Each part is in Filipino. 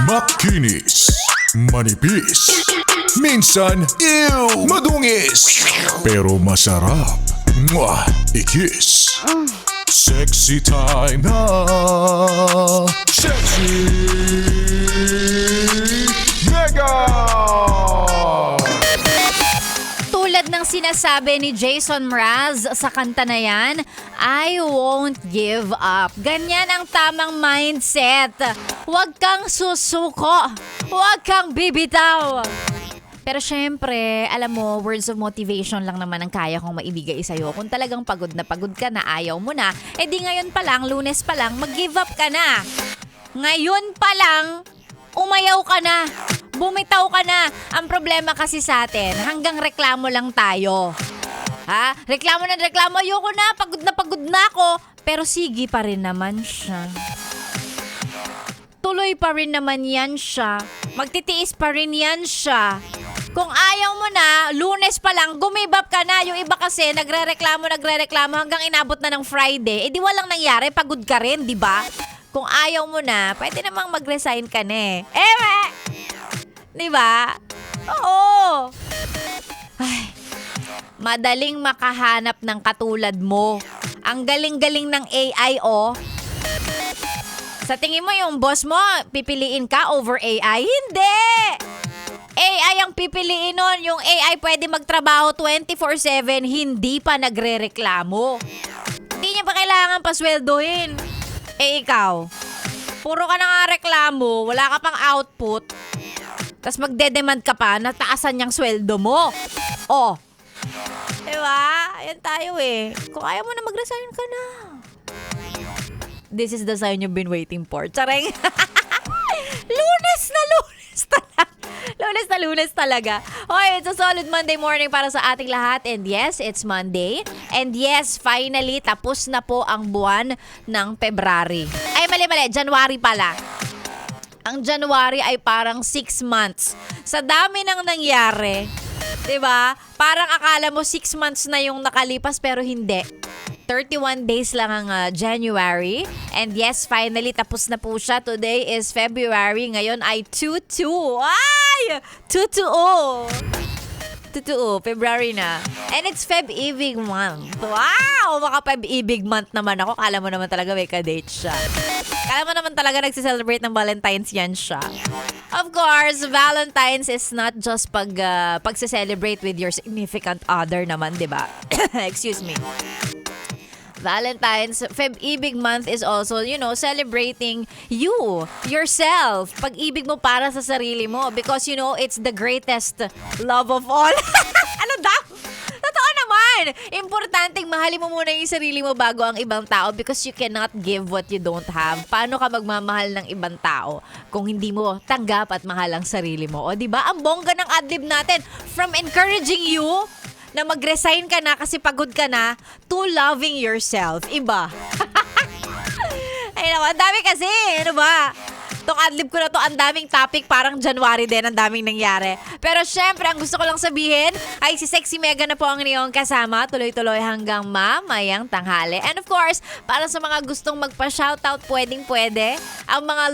Makinis, manipis, minsan, madungis, pero masarap. Mwah! Ikis. Sexy time na. Sexy Mega! Tulad ng sinasabi ni Jason Mraz sa kanta na yan, I won't give up. Ganyan ang tamang mindset. Huwag kang susuko. Huwag kang bibitaw. Pero syempre, alam mo, words of motivation lang naman ang kaya kong maibigay sa'yo. Kung talagang pagod ka na, ayaw mo na, edi ngayon pa lang, Lunes pa lang, mag-give up ka na. Ngayon pa lang, umayaw ka na. Bumitaw ka na. Ang problema kasi sa atin, hanggang reklamo lang tayo. Ha? Reklamo, ayoko na, pagod na ako. Pero sige pa rin naman siya. Tuloy pa rin naman yan siya. Magtitiis pa rin yan siya. Kung ayaw mo na, Lunes pa lang, gumibap ka na. Yung iba kasi, nagre-reklamo hanggang inabot na ng Friday. Eh di walang nangyari, pagod ka rin, di ba? Kung ayaw mo na, pwede namang mag-resign ka na eh. Di ba? Oo. Ay, madaling makahanap ng katulad mo. Ang galing-galing ng AI, oh. Sa tingin mo yung boss mo, pipiliin ka over AI? Hindi! AI ang pipiliin nun. Yung AI pwede magtrabaho 24/7, hindi pa nagre-reklamo. Hindi niya pa kailangan pasweldohin. Eh ikaw, puro ka na nga reklamo, wala ka pang output, tas magde-demand ka pa, nataasan niyang sweldo mo. Oh, diba? Ayan tayo eh. Kung ayaw mo na mag-resign ka na. This is the sign you've been waiting for. Tsareng. Lunes talaga. Lunes talaga. Okay, it's a solid Monday morning para sa ating lahat. And yes, it's Monday. And yes, finally, tapos na po ang buwan ng February. Ay, mali. January pala. Ang January ay parang 6 months. Sa dami ng nangyari, diba? Parang akala mo 6 months na yung nakalipas pero hindi. 31 days lang ang January. And yes, finally, tapos na po siya. Today is February. Ngayon ay 2-2. Ay! 2-2. 2-2. February na. And it's Feb-Ibig month. Wow! Maka Feb-Ibig month naman ako. Kala mo naman talaga may ka-date siya. Kala mo naman talaga nagsiselebrate ng Valentine's yan siya. Of course, Valentine's is not just pag-celebrate with your significant other naman, di ba? Excuse me. Valentine's, Feb-Ibig month is also, celebrating you, yourself. Pag-ibig mo para sa sarili mo because, it's the greatest love of all. Ano daw? Totoo naman. Importanteng mahalin mo muna yung sarili mo bago ang ibang tao because you cannot give what you don't have. Paano ka magmamahal ng ibang tao kung hindi mo tanggap at mahal ang sarili mo? O, diba? Ang bongga ng adlib natin from encouraging you na mag-resign ka na kasi pagod ka na to loving yourself. Iba. Ay naman, dami kasi. Ano ba? Itong adlib ko na to, ang daming topic, parang January din, ang daming nangyari. Pero syempre, ang gusto ko lang sabihin ay si Sexy Mega na po ang iyong kasama, tuloy-tuloy hanggang mamayang tanghali. And of course, para sa mga gustong magpa-shoutout, pwedeng-pwede. Ang mga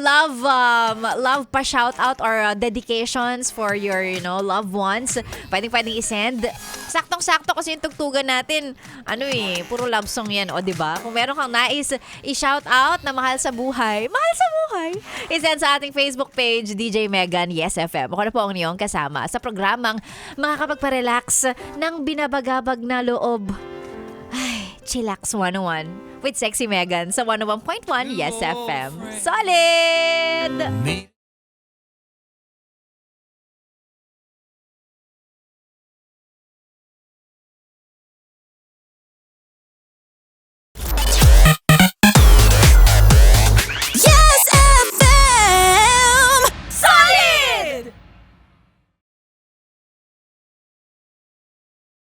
love pa-shoutout or dedications for your, loved ones, pwedeng-pwedeng isend. Saktong-sakto kasi yung tugtugan natin, puro love song yan, o diba? Kung meron kang nais i-shoutout na mahal sa buhay, isend sa ating Facebook page, DJ Megan, Yes FM. Ako na po ang niyong kasama sa programang makakapagparelax ng binabagabag na loob. Ay, Chillax 101 with Sexy Megan sa 101.1 Yes FM. Solid!